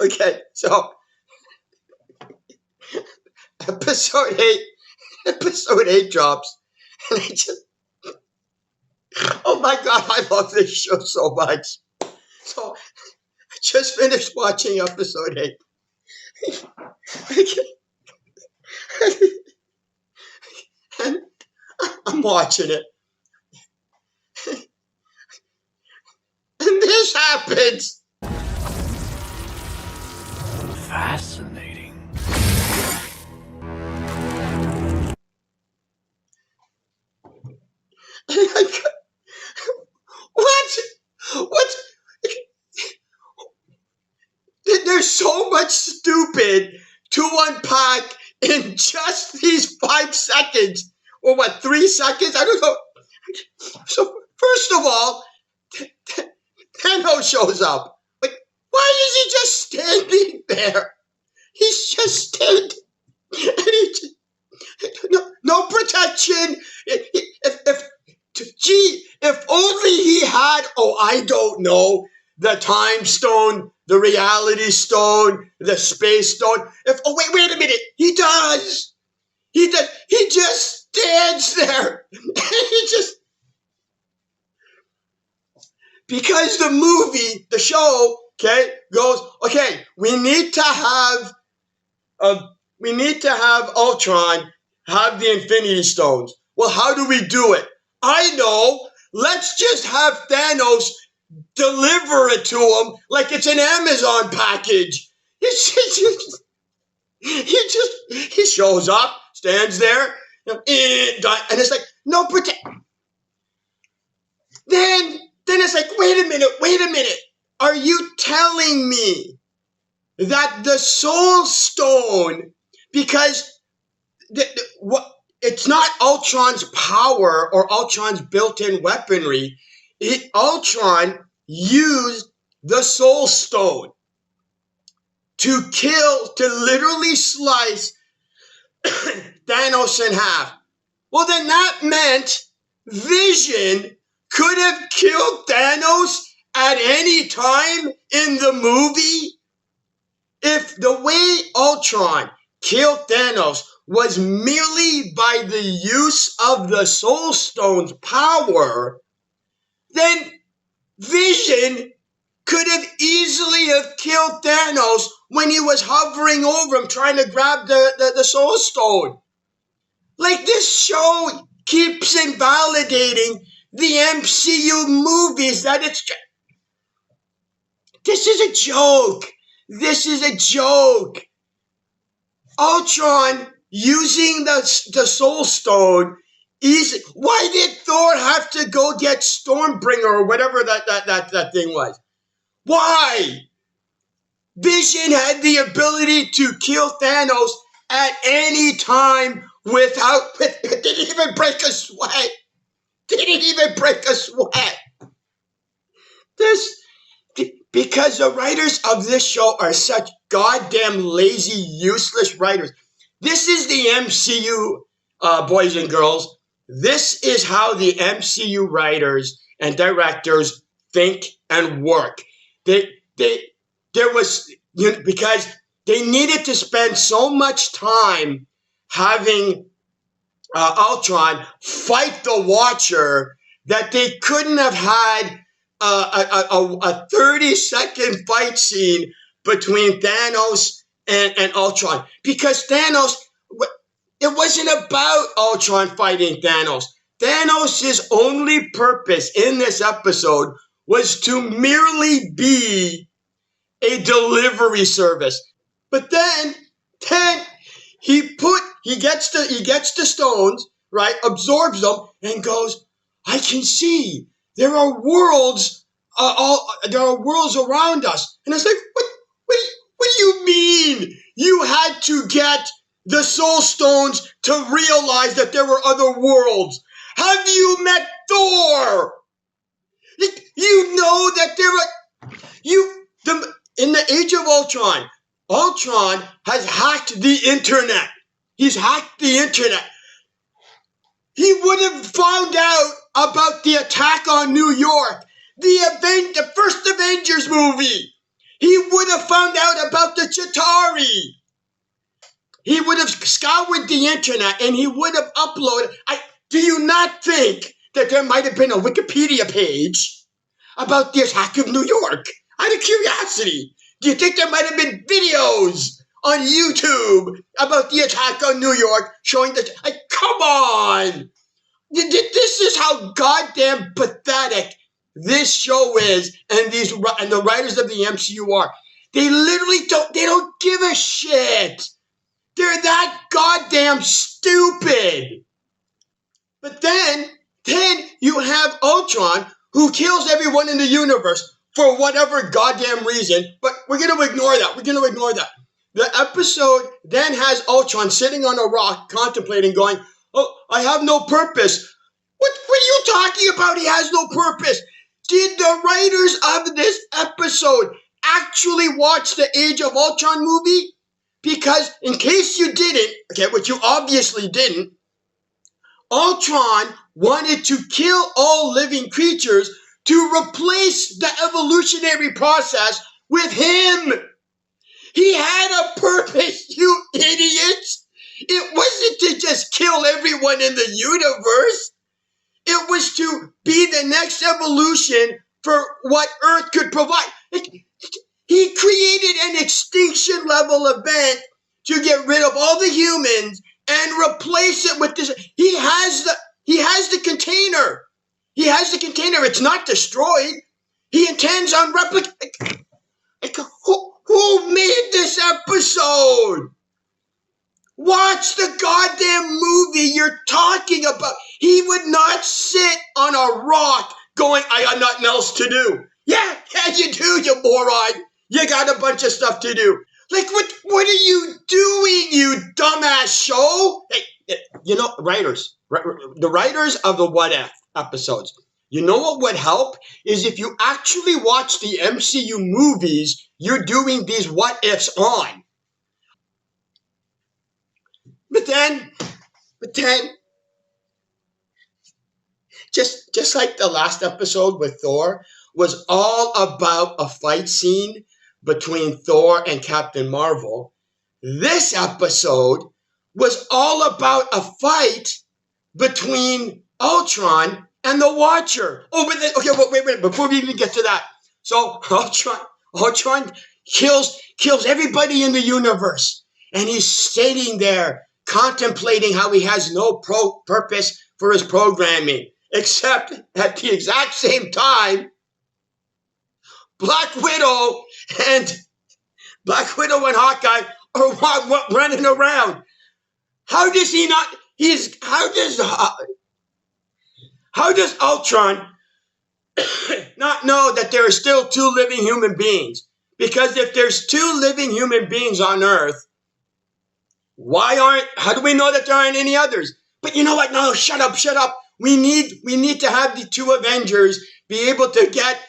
Okay, so episode 8, episode 8 drops, and I just, oh my god, I love this show so much. So I just finished watching episode 8. And I'm watching it. And this happens. Fascinating. What? What? There's so much stupid to unpack in just these 5 seconds. Or what, 3 seconds? I don't know. So, first of all, Thanos shows up. Like, why is he just standing there? He's just standing. And he just, no protection. If only he had, I don't know, the time stone, the reality stone, the space stone. Wait a minute. He does. He just stands there. He just, because the movie, the show, okay, goes, okay, we need to have Ultron have the Infinity Stones. Well, how do we do it? I know. Let's just have Thanos deliver it to him like it's an Amazon package. He shows up, stands there, and it's like, no protect. Then it's like, wait a minute. Are you telling me that the Soul Stone, because it's not Ultron's power or Ultron's built-in weaponry, Ultron used the Soul Stone to literally slice Thanos in half. Well, then that meant Vision could have killed Thanos at any time in the movie. If the way Ultron killed Thanos was merely by the use of the Soul Stone's power, then Vision could have easily have killed Thanos when he was hovering over him trying to grab the Soul Stone. Like, this show keeps invalidating the MCU movies that it's... This is a joke. This is a joke. Ultron using the Soul Stone is... Why did Thor have to go get Stormbringer or whatever that thing was? Why? Vision had the ability to kill Thanos at any time without... Didn't even break a sweat. Because the writers of this show are such goddamn lazy, useless writers. This is the MCU, boys and girls. This is how the MCU writers and directors think and work. Because they needed to spend so much time having Ultron fight the Watcher that they couldn't have had a 30-second fight scene between Thanos and Ultron. Because Thanos, it wasn't about Ultron fighting Thanos. Thanos' only purpose in this episode was to merely be a delivery service. But then he gets the stones, right? Absorbs them and goes, I can see there are worlds around us. And it's like, what do you mean? You had to get the Soul Stones to realize that there were other worlds. Have you met Thor? You know that there are... In the Age of Ultron, Ultron has hacked the internet. He's hacked the internet. He would have found out about the attack on New York, the first Avengers movie. He would have found out about the Chitauri. He would have scoured the internet and he would have uploaded. Do you not think that there might have been a Wikipedia page about the attack of New York? Out of curiosity, do you think there might have been videos on YouTube about the attack on New York showing the... come on! This is how goddamn pathetic this show is, and the writers of the MCU are. They literally don't give a shit. They're that goddamn stupid. But then you have Ultron, who kills everyone in the universe for whatever goddamn reason. But we're going to ignore that. The episode then has Ultron sitting on a rock contemplating, going, oh, I have no purpose. What are you talking about? He has no purpose. Did the writers of this episode actually watch the Age of Ultron movie? Because in case you didn't, okay, which you obviously didn't, Ultron wanted to kill all living creatures to replace the evolutionary process with him. He had a purpose, you idiots. It wasn't to just kill everyone in the universe. It was to be the next evolution for what Earth could provide. He created an extinction level event to get rid of all the humans and replace it with this. He has the container. He has the container. It's not destroyed. He intends on replicating. Who made this episode? Watch the goddamn movie you're talking about. He would not sit on a rock going, I got nothing else to do. Yeah, you do, you moron. You got a bunch of stuff to do. Like, what are you doing, you dumbass show? Hey, you know, the writers of the What If episodes, you know what would help? Is if you actually watch the MCU movies you're doing these what ifs on. But then, just like the last episode with Thor was all about a fight scene between Thor and Captain Marvel, this episode was all about a fight between Ultron and the Watcher. Oh, but then, okay, wait, before we even get to that. So Ultron kills everybody in the universe, and he's sitting there contemplating how he has no purpose for his programming, except at the exact same time, Black Widow and Hawkeye are running around. How does he not? How does Ultron not know that there are still two living human beings? Because if there's two living human beings on Earth, how do we know that there aren't any others? But you know what? No, shut up. We need to have the two Avengers be able to get.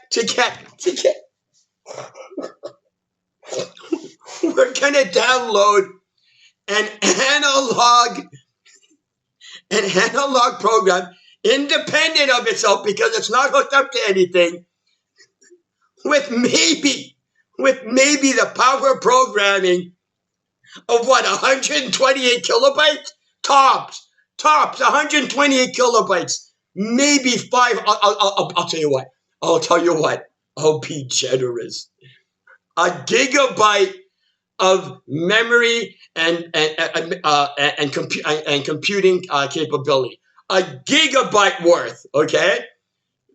We're gonna download an analog program independent of itself because it's not hooked up to anything. With maybe the power programming of what, 128 kilobytes? Tops, 128 kilobytes. Maybe 5. I'll tell you what. I'll be generous. A gigabyte of memory and computing capability. A gigabyte worth. Okay.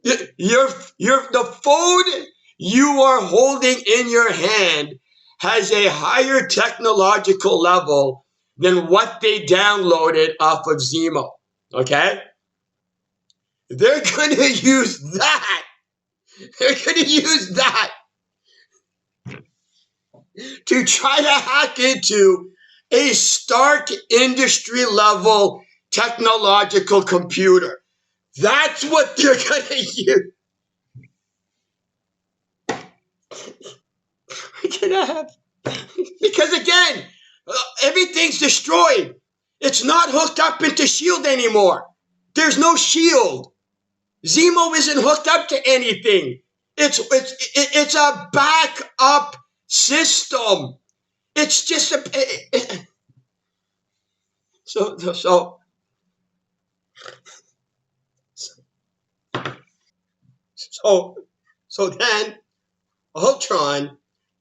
The phone you are holding in your hand has a higher technological level than what they downloaded off of Zemo, okay? They're going to use that. To try to hack into a Stark industry level technological computer. That's what they're going to use. We're gonna have, because again, everything's destroyed. It's not hooked up into S.H.I.E.L.D. anymore. There's no S.H.I.E.L.D. Zemo isn't hooked up to anything. It's a backup system. It's just a so so so then Ultron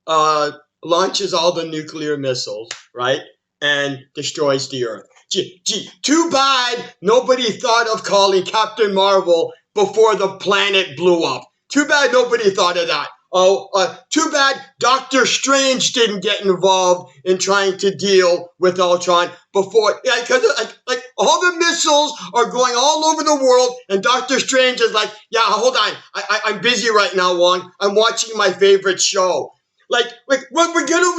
uh, launches all the nuclear missiles, right, and destroys the Earth. Too bad nobody thought of calling Captain Marvel before the planet blew up. Too bad nobody thought of that. Oh, too bad Doctor Strange didn't get involved in trying to deal with Ultron before. Yeah, because like all the missiles are going all over the world, and Doctor Strange is like, yeah, hold on, I'm busy right now, Wong. I'm watching my favorite show. Like we're gonna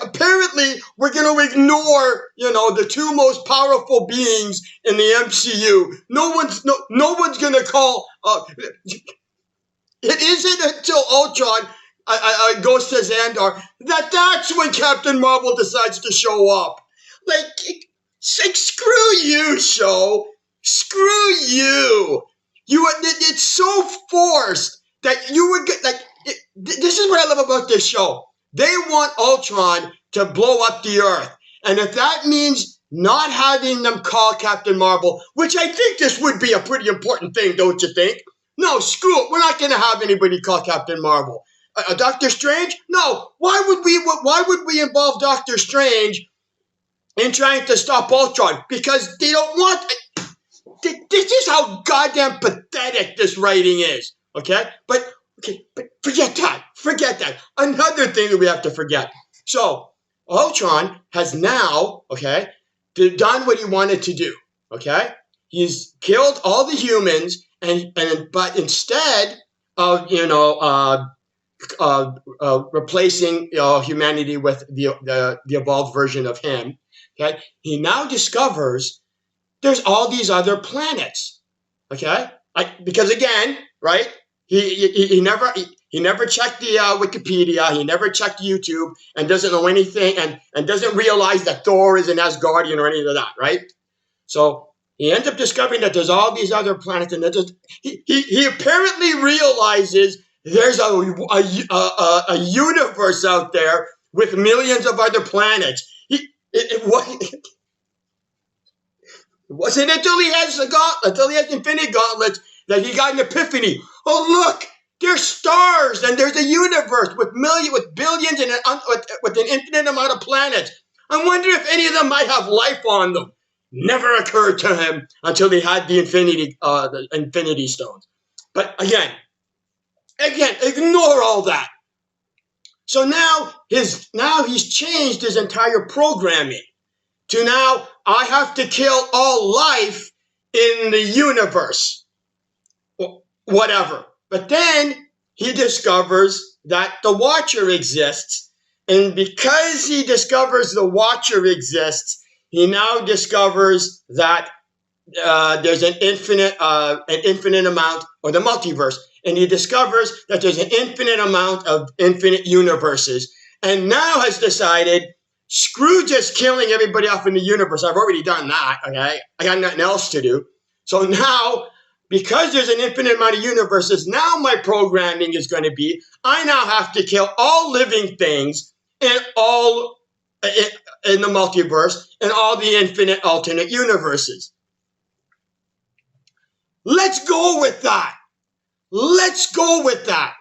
apparently we're gonna ignore the two most powerful beings in the MCU. No one's gonna call. It isn't until Ultron goes to Xandar that's when Captain Marvel decides to show up. Like screw you, show. Screw you. It's so forced that you would get like. This is what I love about this show. They want Ultron to blow up the Earth, and if that means not having them call Captain Marvel, which I think this would be a pretty important thing, don't you think? No, screw it. We're not going to have anybody call Captain Marvel. Doctor Strange? No. Why would we involve Doctor Strange in trying to stop Ultron? Because they don't want. This is how goddamn pathetic this writing is. Okay, but forget that. Forget that. Another thing that we have to forget. So Ultron has now done what he wanted to do. Okay, he's killed all the humans. But instead of replacing humanity with the evolved version of him, okay, he now discovers there's all these other planets, okay, because again, right, he never checked the Wikipedia, he never checked YouTube, and doesn't know anything, and doesn't realize that Thor is an Asgardian or any of that, right? So he ends up discovering that there's all these other planets, and he apparently realizes there's a universe out there with millions of other planets. It wasn't until he has Infinity Gauntlets that he got an epiphany. Oh look, there's stars, and there's a universe with billions, and with an infinite amount of planets. I wonder if any of them might have life on them. Never occurred to him until he had the Infinity Stones. But again, ignore all that. So now he's changed his entire programming to now I have to kill all life in the universe. Whatever. But then he discovers that the Watcher exists, and because he discovers the Watcher exists, he now discovers that there's an infinite amount, or the multiverse, and he discovers that there's an infinite amount of infinite universes, and now has decided, screw just killing everybody off in the universe. I've already done that, okay? I got nothing else to do. So now, because there's an infinite amount of universes, now my programming is going to be, I now have to kill all living things and all in the multiverse and all the infinite alternate universes. Let's go with that. Let's go with that.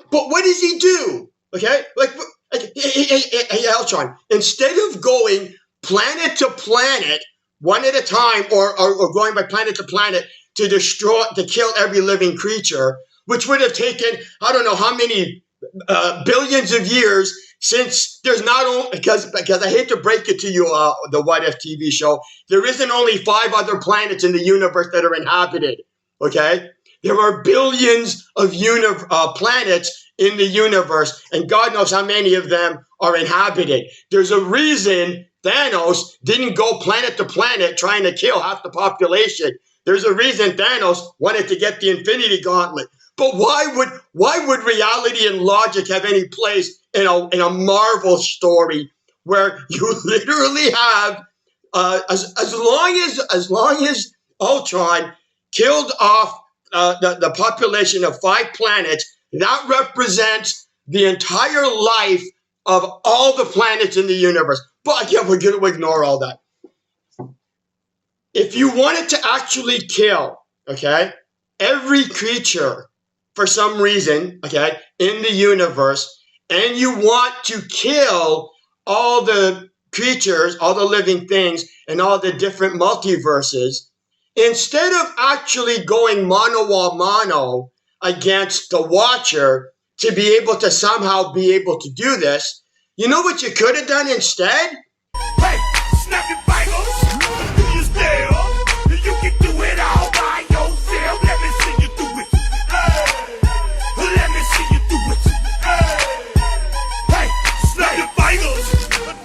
But what does he do? Okay, hey, Ultron, instead of going planet to planet, one at a time, or going by planet to planet to kill every living creature, which would have taken, I don't know how many billions of years, since there's not only, because I hate to break it to you, the What If TV show, there isn't only 5 other planets in the universe that are inhabited, okay? There are billions of planets in the universe, and God knows how many of them are inhabited. There's a reason Thanos didn't go planet to planet trying to kill half the population. There's a reason Thanos wanted to get the Infinity Gauntlet. But why would reality and logic have any place in a Marvel story where you literally have as long as Ultron killed off the population of 5 planets, that represents the entire life of all the planets in the universe. But yeah, we're going to ignore all that. If you wanted to actually kill, okay, every creature for some reason, okay, in the universe, and you want to kill all the creatures, all the living things, and all the different multiverses, instead of actually going mano a mano against the Watcher to be able to somehow be able to do this, you know what you could have done instead? Hey, snap your fingers, do you still? You can do it all by yourself. Let me see you do it. Hey, let me see you do it. Hey, snap your fingers,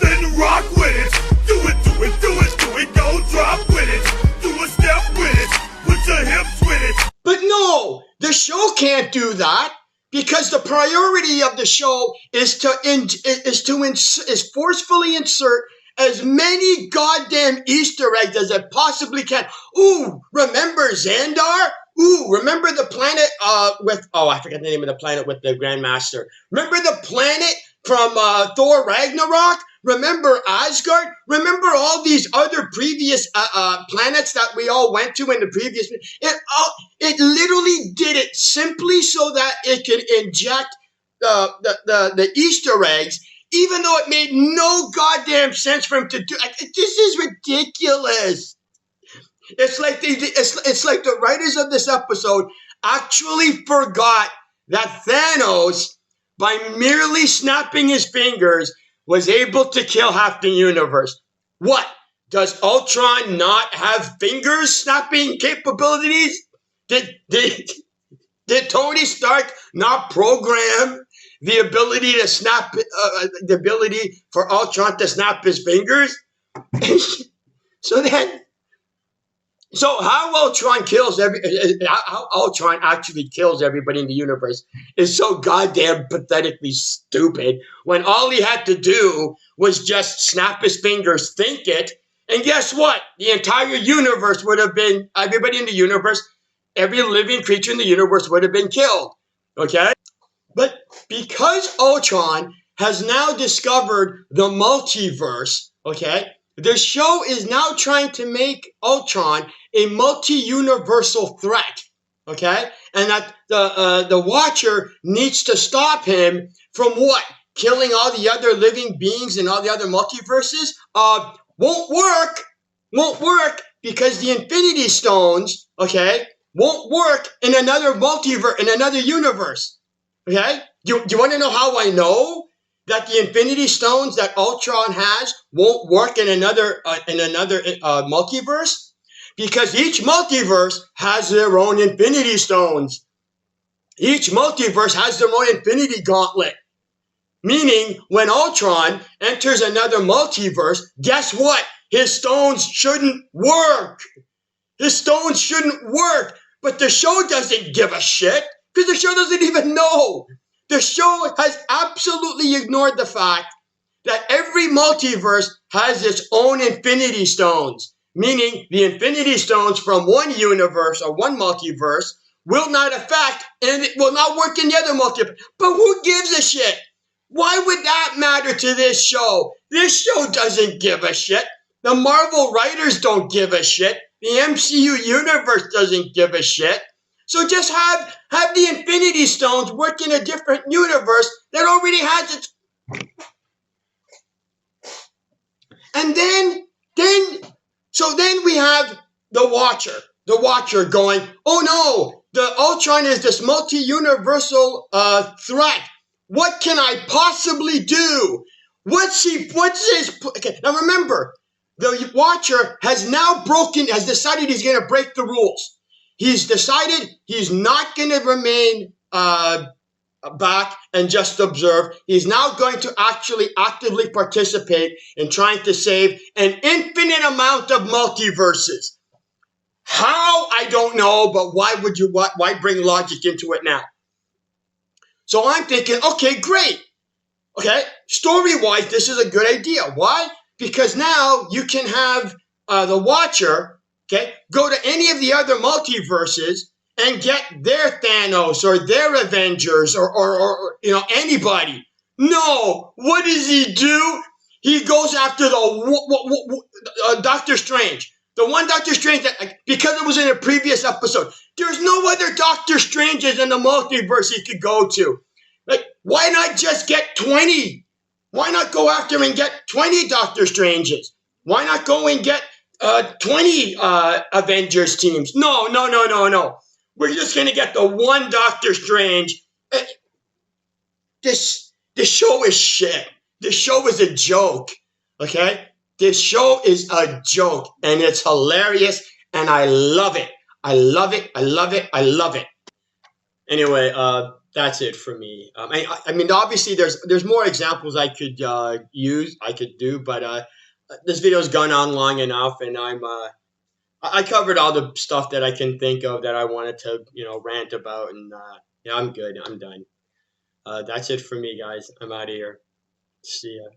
then rock with it. Do it, do it, do it, do it. Go drop with it. Do a step with it. Put your hips with it. But no, the show can't do that. Because the priority of the show is forcefully insert as many goddamn Easter eggs as it possibly can. Ooh, remember Xandar? Ooh, remember the planet I forget the name of the planet with the Grandmaster. Remember the planet from Thor Ragnarok? Remember Asgard? Remember all these other previous planets that we all went to in the previous... It literally did it simply so that it could inject the Easter eggs, even though it made no goddamn sense for him to do. This is ridiculous. It's like it's like the writers of this episode actually forgot that Thanos, by merely snapping his fingers, was able to kill half the universe. What? Does Ultron not have finger snapping capabilities? Did Tony Stark not program the ability to snap, the ability for Ultron to snap his fingers? So how Ultron actually kills everybody in the universe is so goddamn pathetically stupid, when all he had to do was just snap his fingers, think it, and guess what? The entire universe would have been, everybody in the universe, every living creature in the universe would have been killed, okay? But because Ultron has now discovered the multiverse, okay, the show is now trying to make Ultron a multi-universal threat, okay? And that the Watcher needs to stop him from what? Killing all the other living beings in all the other multiverses? Won't work because the Infinity Stones, okay, won't work in another multiverse, in another universe, okay? Do you want to know how I know that the Infinity Stones that Ultron has won't work in another multiverse? Because each multiverse has their own Infinity Stones. Each multiverse has their own Infinity Gauntlet. Meaning, when Ultron enters another multiverse, guess what? His stones shouldn't work. His stones shouldn't work. But the show doesn't give a shit, because the show doesn't even know. The show has absolutely ignored the fact that every multiverse has its own Infinity Stones, meaning the Infinity Stones from one universe or one multiverse will not affect, and it will not work in the other multiverse. But who gives a shit? Why would that matter to this show? This show doesn't give a shit. The Marvel writers don't give a shit. The MCU universe doesn't give a shit. So just have the Infinity Stones work in a different universe that already has its... And then we have the Watcher going, oh no, the Ultron is this multi-universal threat. What can I possibly do? What's his... Okay, now remember, the Watcher has decided he's going to break the rules. He's decided he's not going to remain back and just observe. He's now going to actually actively participate in trying to save an infinite amount of multiverses. How? I don't know, but why bring logic into it now? So I'm thinking, okay, great. Okay, story-wise, this is a good idea. Why? Because now you can have the Watcher, okay, go to any of the other multiverses and get their Thanos or their Avengers or anybody. No, what does he do? He goes after the Doctor Strange. The one Doctor Strange that, because it was in a previous episode, there's no other Doctor Stranges in the multiverse he could go to. Like, why not just get 20? Why not go after and get 20 Doctor Stranges? Why not go and get 20 Avengers teams? No. We're just going to get the one Doctor Strange. This show is shit. This show is a joke, okay? This show is a joke, and it's hilarious, and I love it. I love it. Anyway, that's it for me. I mean, obviously, there's more examples I could do, but this video's gone on long enough, and I covered all the stuff that I can think of that I wanted to, rant about, and I'm good. I'm done. That's it for me, guys. I'm out of here. See ya.